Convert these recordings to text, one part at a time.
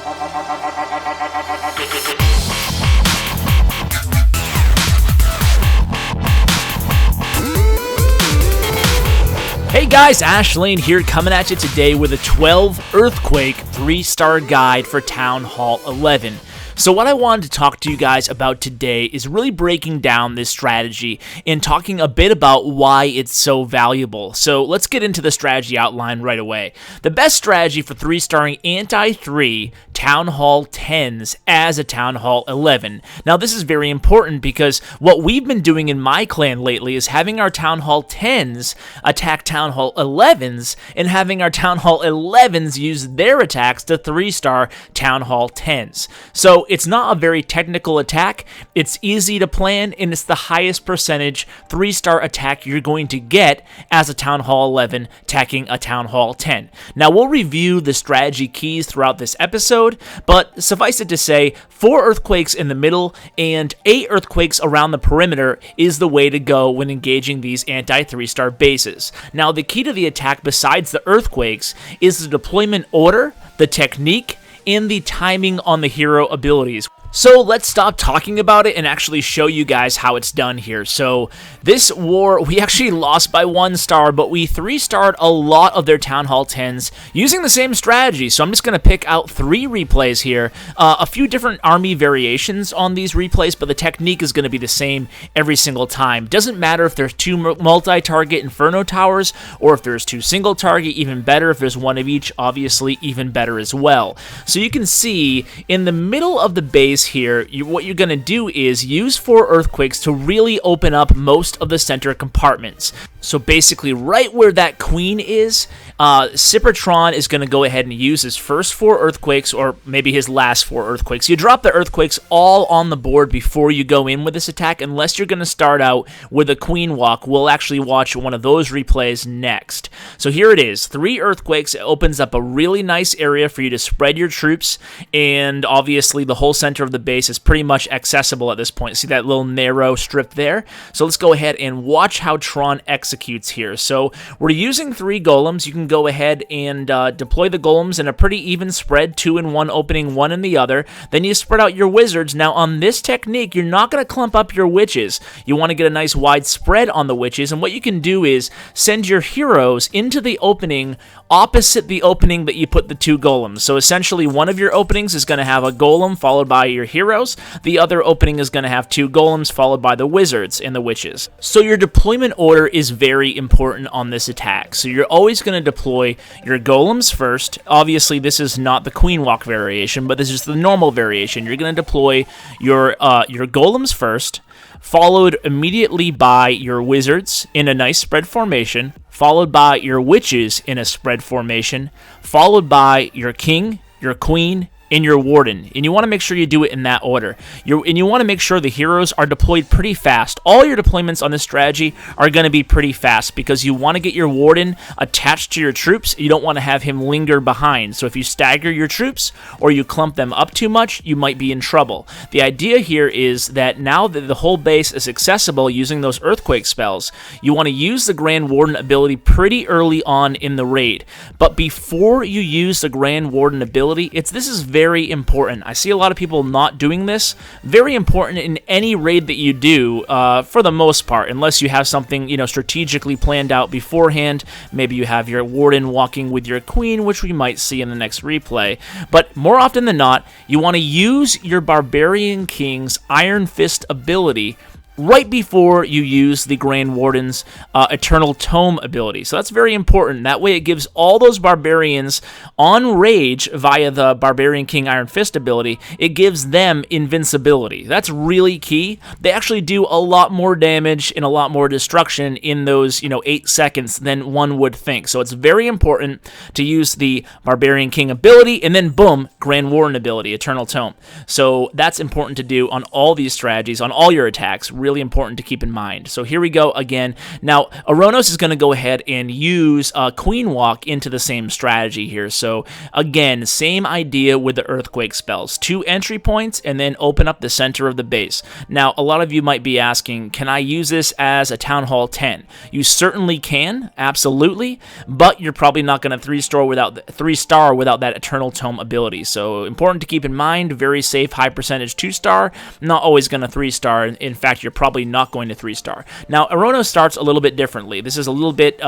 Hey guys, Ashlane here, coming at you today with a 12 Earthquake 3-star guide for Town Hall 11. So what I wanted to talk to you guys about today is really breaking down this strategy and talking a bit about why it's so valuable. So let's get into the strategy outline right away. The best strategy for 3-starring anti-3 Town Hall 10s as a Town Hall 11. Now this is very important because what we've been doing in my clan lately is having our Town Hall 10s attack Town Hall 11s and having our Town Hall 11s use their attacks to 3-star Town Hall 10s. So it's not a very technical attack, it's easy to plan, and it's the highest percentage 3-star attack you're going to get as a Town Hall 11 attacking a Town Hall 10. Now we'll review the strategy keys throughout this episode, but suffice it to say, 4 earthquakes in the middle and 8 earthquakes around the perimeter is the way to go when engaging these anti-3-star bases. Now the key to the attack besides the earthquakes is the deployment order, the technique, and the timing on the hero abilities. So let's stop talking about it and actually show you guys how it's done here. So this war, we actually lost by 1 star, but we 3-starred a lot of their Town Hall 10s using the same strategy. So I'm just going to pick out 3 replays here, a few different army variations on these replays, but the technique is going to be the same every single time. Doesn't matter if there's 2 multi-target Inferno Towers or if there's 2 single-target, even better. If there's 1 of each, obviously even better as well. So you can see in the middle of the base here, what you're going to do is use 4 earthquakes to really open up most of the center compartments. So basically right where that queen is, Cybertron is going to go ahead and use his first 4 earthquakes, or maybe his last 4 earthquakes. You drop the earthquakes all on the board before you go in with this attack, unless you're going to start out with a queen walk. We'll actually watch one of those replays next. So here it is, 3 earthquakes. It opens up a really nice area for you to spread your troops, and obviously the whole center of the base is pretty much accessible at this point. See that little narrow strip there? So let's go ahead and watch how Tron executes here. So we're using 3 golems. You can go ahead and deploy the golems in a pretty even spread, 2 in one opening, 1 in the other. Then you spread out your wizards. Now on this technique, you're not going to clump up your witches. You want to get a nice wide spread on the witches, and what you can do is send your heroes into the opening opposite the opening that you put the 2 golems. So essentially one of your openings is going to have a golem followed by your heroes. The other opening is going to have 2 golems followed by the wizards and the witches. So your deployment order is very important on this attack. So you're always going to deploy your golems first. Obviously this is not the queen walk variation, but this is the normal variation. You're going to deploy your golems first, followed immediately by your wizards in a nice spread formation, followed by your witches in a spread formation, followed by your king, your queen, and your warden, and you want to make sure you do it in that order. And you want to make sure the heroes are deployed pretty fast. All your deployments on this strategy are going to be pretty fast because you want to get your warden attached to your troops. You don't want to have him linger behind. So if you stagger your troops or you clump them up too much, you might be in trouble. The idea here is that now that the whole base is accessible using those earthquake spells, you want to use the Grand Warden ability pretty early on in the raid. But before you use the Grand Warden ability, this is very important. I see a lot of people not doing this. Very important in any raid that you do, for the most part, unless you have something, strategically planned out beforehand. Maybe you have your warden walking with your queen, which we might see in the next replay. But more often than not, you want to use your Barbarian King's Iron Fist ability right before you use the Grand Warden's Eternal Tome ability. So that's very important. That way it gives all those barbarians on rage via the Barbarian King Iron Fist ability, it gives them invincibility. That's really key. They actually do a lot more damage and a lot more destruction in those 8 seconds than one would think. So it's very important to use the Barbarian King ability and then boom, Grand Warden ability, Eternal Tome. So that's important to do on all these strategies, on all your attacks. really important to keep in mind. So here we go again. Now, Aronos is going to go ahead and use Queen Walk into the same strategy here. So again, same idea with the Earthquake spells. 2 entry points and then open up the center of the base. Now, a lot of you might be asking, can I use this as a Town Hall 10? You certainly can, absolutely, but you're probably not going to 3-star without that Eternal Tome ability. So important to keep in mind, very safe, high percentage 2-star, not always going to 3-star. In fact, you're probably not going to 3-star. Now, Aronos starts a little bit differently. This is a little bit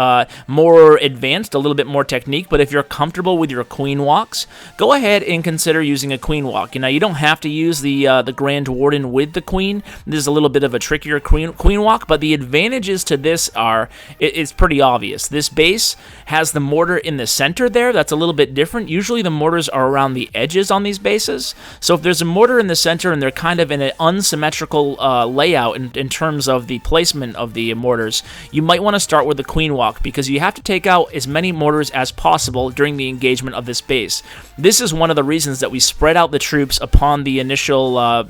more advanced, a little bit more technique, but if you're comfortable with your Queen Walks, go ahead and consider using a Queen Walk. Now, you don't have to use the Grand Warden with the Queen. This is a little bit of a trickier Queen Walk, but the advantages to this are, it's pretty obvious. This base has the mortar in the center there. That's a little bit different. Usually the mortars are around the edges on these bases. So if there's a mortar in the center and they're kind of in an unsymmetrical layout in terms of the placement of the mortars, you might want to start with the Queen Walk because you have to take out as many mortars as possible during the engagement of this base. This is one of the reasons that we spread out the troops upon the initial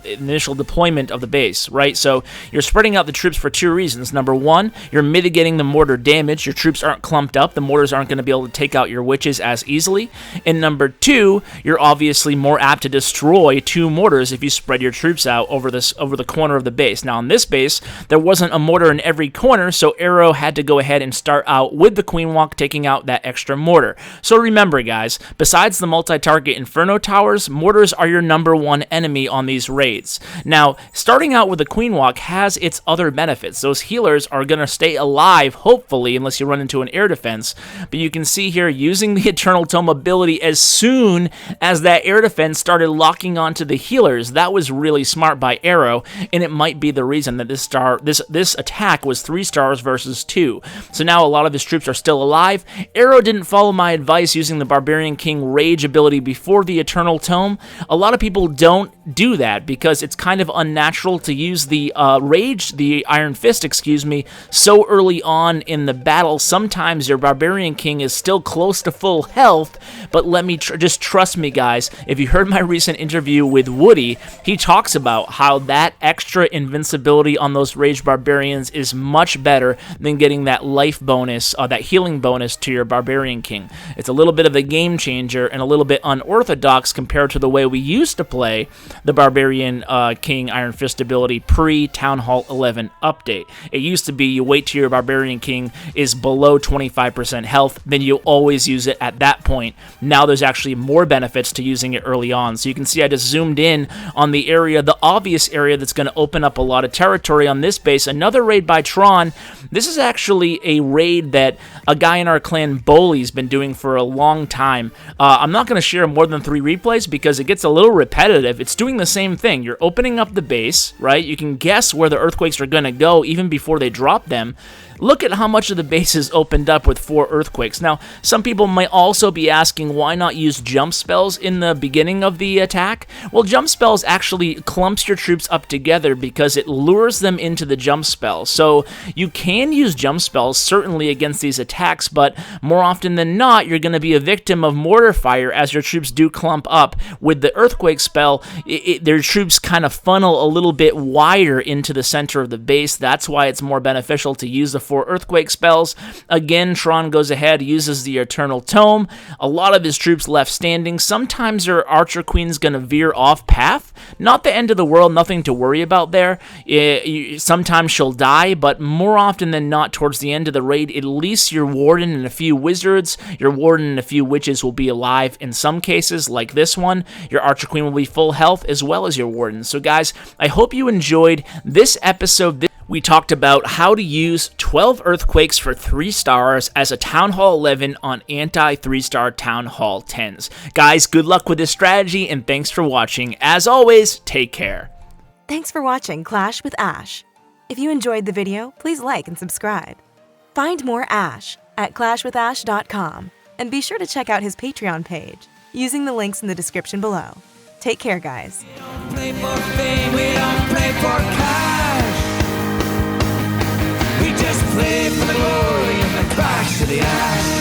deployment of the base, right? So you're spreading out the troops for 2 reasons. Number 1, you're mitigating the mortar damage. Your troops aren't clumped up. The mortars aren't going to be able to take out your witches as easily. And number 2, you're obviously more apt to destroy 2 mortars if you spread your troops out over the corner of the base. Now, on this base, there wasn't a mortar in every corner, so Arrow had to go ahead and start out with the Queen Walk, taking out that extra mortar. So remember, guys, besides the multi-target Inferno Towers, mortars are your number 1 enemy on these raids. Now, starting out with the Queen Walk has its other benefits. Those healers are going to stay alive, hopefully, unless you run into an air defense. But you can see here, using the Eternal Tome ability as soon as that air defense started locking onto the healers, that was really smart by Arrow, and it might be the reason that this attack was 3 stars versus 2. So now a lot of his troops are still alive. Arrow didn't follow my advice using the Barbarian King Rage ability before the Eternal Tome. A lot of people don't do that because it's kind of unnatural to use the Rage, the Iron Fist, excuse me, so early on in the battle. Sometimes your Barbarian King is still close to full health, but let me just trust me, guys. If you heard my recent interview with Woody, he talks about how that extra invincibility on those Rage Barbarians is much better than getting that life bonus, that healing bonus to your Barbarian King. It's a little bit of a game changer and a little bit unorthodox compared to the way we used to play the Barbarian King Iron Fist ability pre-Town Hall 11 update. It used to be you wait till your Barbarian King is below 25% health, then you always use it at that point. Now there's actually more benefits to using it early on. So you can see I just zoomed in on the area, the obvious area that's going to open up a lot of territory on this base. Another raid by Tron. This is actually a raid that a guy in our clan, Boley's, been doing for a long time. I'm not going to share more than 3 replays because it gets a little repetitive. It's doing the same thing. You're opening up the base, right? You can guess where the earthquakes are going to go even before they drop them. Look at how much of the base is opened up with 4 earthquakes. Now, some people might also be asking why not use jump spells in the beginning of the attack. Well, jump spells actually clumps your troops up together because it lures them into the jump spell. So you can use jump spells certainly against these attacks, but more often than not, you're going to be a victim of mortar fire as your troops do clump up. With the earthquake spell, their troops kind of funnel a little bit wider into the center of the base. That's why it's more beneficial to use the 4 earthquake spells. Again, Tron goes ahead, uses the Eternal Tome. A lot of his troops left standing. Sometimes your Archer Queen's going to veer off path. Not the end of the world, nothing to worry about there. Sometimes she'll die, but more often than not, towards the end of the raid, at least your Warden and a few Wizards, your Warden and a few Witches will be alive. In some cases, like this one, your Archer Queen will be full health as well as your Warden. So guys, I hope you enjoyed this episode. We talked about how to use 12 earthquakes for 3 stars as a Town Hall 11 on anti-3-star Town Hall 10s. Guys, good luck with this strategy, and thanks for watching. As always, take care. Thanks for watching Clash with Ash. If you enjoyed the video, please like and subscribe. Find more Ash at ClashWithAsh.com, and be sure to check out his Patreon page using the links in the description below. Take care, guys. We don't play for fame, we don't play for cash. We just play for the glory and the crash of the ash.